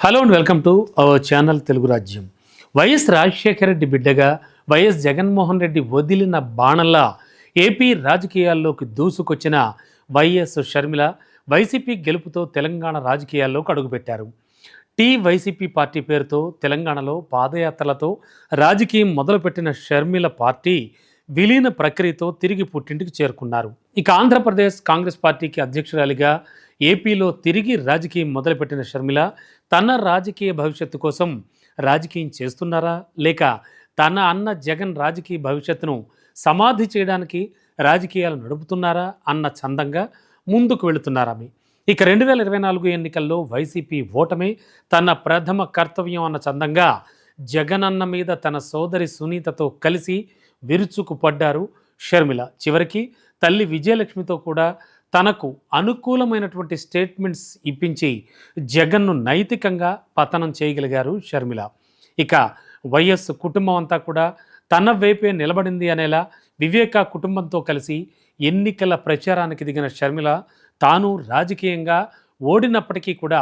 Hello and welcome to our channel Telugu రాజ్యం. YS Rajasekhara Reddy బిడ్డగా YS Jaganmohan Reddy వదిలిన బాణల్లా ఏపీ రాజకీయాల్లోకి దూసుకొచ్చిన వైఎస్ షర్మిల వైసీపీ గెలుపుతో తెలంగాణ రాజకీయాల్లోకి అడుగుపెట్టారు. వైసీపీ పార్టీ పేరుతో తెలంగాణలో పాదయాత్రలతో రాజకీయం మొదలుపెట్టిన షర్మిల పార్టీ విలీన ప్రక్రియతో తిరిగి పుట్టింటికి చేరుకున్నారు. ఇక ఆంధ్రప్రదేశ్ కాంగ్రెస్ పార్టీకి అధ్యక్షురాలిగా ఏపీలో తిరిగి రాజకీయం మొదలుపెట్టిన షర్మిల తన రాజకీయ భవిష్యత్తు కోసం రాజకీయం చేస్తున్నారా, లేక తన అన్న జగన్ రాజకీయ భవిష్యత్తును సమాధి చేయడానికి రాజకీయాలు నడుపుతున్నారా అన్న చందంగా ముందుకు వెళుతున్నారామె. ఇక 2024 ఎన్నికల్లో వైసీపీ ఓటమే తన ప్రథమ కర్తవ్యం అన్న చందంగా జగనన్న మీద తన సోదరి సునీతతో కలిసి విరుచుకుపడ్డారు షర్మిల. చివరికి తల్లి విజయలక్ష్మితో కూడా తనకు అనుకూలమైనటువంటి స్టేట్మెంట్స్ ఇప్పించి జగన్ను నైతికంగా పతనం చేయగలిగారు షర్మిల. ఇక వైఎస్ కుటుంబం అంతా కూడా తన వైపే నిలబడింది అనేలా వివేక కుటుంబంతో కలిసి ఎన్నికల ప్రచారానికి దిగిన షర్మిల తాను రాజకీయంగా ఓడినప్పటికీ కూడా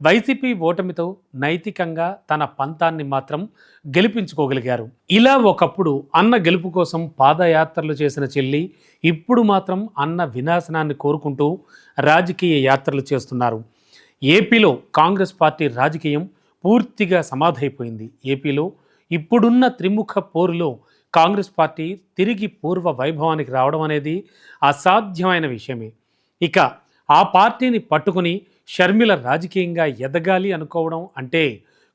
వైసీపీ ఓటమితో నైతికంగా తన పంతాన్ని మాత్రం గెలిపించుకోగలిగారు. ఇలా ఒకప్పుడు అన్న గెలుపు కోసం పాదయాత్రలు చేసిన చెల్లి ఇప్పుడు మాత్రం అన్న వినాశనాన్ని కోరుకుంటూ రాజకీయ యాత్రలు చేస్తున్నారు. ఏపీలో కాంగ్రెస్ పార్టీ రాజకీయం పూర్తిగా సమాధైపోయింది. ఏపీలో ఇప్పుడున్న త్రిముఖ పోరులో కాంగ్రెస్ పార్టీ తిరిగి పూర్వ వైభవానికి రావడం అనేది అసాధ్యమైన విషయమే. ఇక ఆ పార్టీని పట్టుకుని షర్మిల రాజకీయంగా ఎదగాలి అనుకోవడం అంటే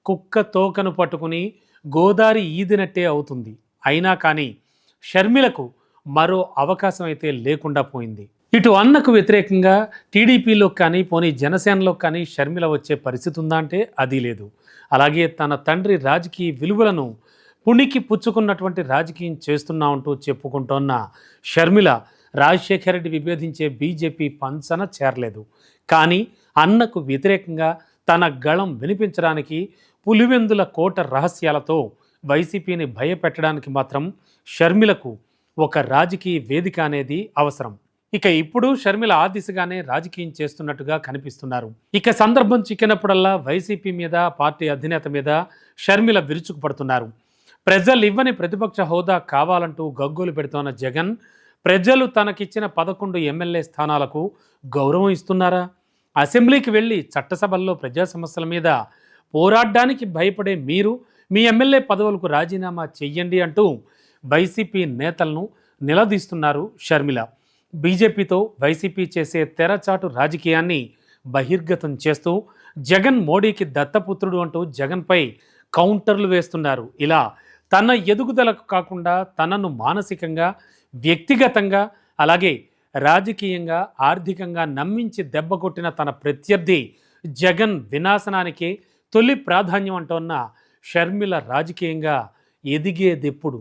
కుక్క తోకను పట్టుకుని గోదారి ఈదినట్టే అవుతుంది. అయినా కానీ షర్మిలకు మరో అవకాశం అయితే లేకుండా పోయింది. ఇటు అన్నకు వ్యతిరేకంగా టీడీపీలో కానీ పోనీ జనసేనలో కానీ షర్మిల వచ్చే పరిస్థితి ఉందా అంటే అది లేదు. అలాగే తన తండ్రి రాజకీయ విలువలను పుణికి పుచ్చుకున్నటువంటి రాజకీయం చేస్తున్నా అంటూ చెప్పుకుంటోన్న షర్మిల రాజశేఖర రెడ్డి విభేదించే బీజేపీ పంచన చేరలేదు. కానీ అన్నకు వ్యతిరేకంగా తన గళం వినిపించడానికి పులివెందుల కోట రహస్యాలతో వైసీపీని భయపెట్టడానికి మాత్రం షర్మిలకు ఒక రాజకీయ వేదిక అనేది అవసరం. ఇక ఇప్పుడు షర్మిల ఆ దిశగానే రాజకీయం చేస్తున్నట్టుగా కనిపిస్తున్నారు. ఇక సందర్భం చిక్కినప్పుడల్లా వైసీపీ మీద, పార్టీ అధినేత మీద షర్మిల విరుచుకుపడుతున్నారు. ప్రజలు ఇవ్వని ప్రతిపక్ష హోదా కావాలంటూ గగ్గోలు పెడుతోన్న జగన్ ప్రజలు తనకిచ్చిన 11 ఎమ్మెల్యే స్థానాలకు గౌరవం ఇస్తున్నారా? అసెంబ్లీకి వెళ్ళి చట్టసభల్లో ప్రజా సమస్యల మీద పోరాడడానికి భయపడే మీరు మీ ఎమ్మెల్యే పదవులకు రాజీనామా చెయ్యండి అంటూ వైసీపీ నేతలను నిలదీస్తున్నారు షర్మిల. బీజేపీతో వైసీపీ చేసే తెరచాటు రాజకీయాన్ని బహిర్గతం చేస్తూ జగన్ మోడీకి దత్తపుత్రుడు అంటూ జగన్పై కౌంటర్లు వేస్తున్నారు. ఇలా తన ఎదుగుదలకు కాకుండా తనను మానసికంగా, వ్యక్తిగతంగా, అలాగే రాజకీయంగా, ఆర్థికంగా నమ్మించి దెబ్బకొట్టిన తన ప్రత్యర్థి జగన్ వినాశనానికే తొలి ప్రాధాన్యం అంటోన్న షర్మిల రాజకీయంగా ఎదిగేదెప్పుడు?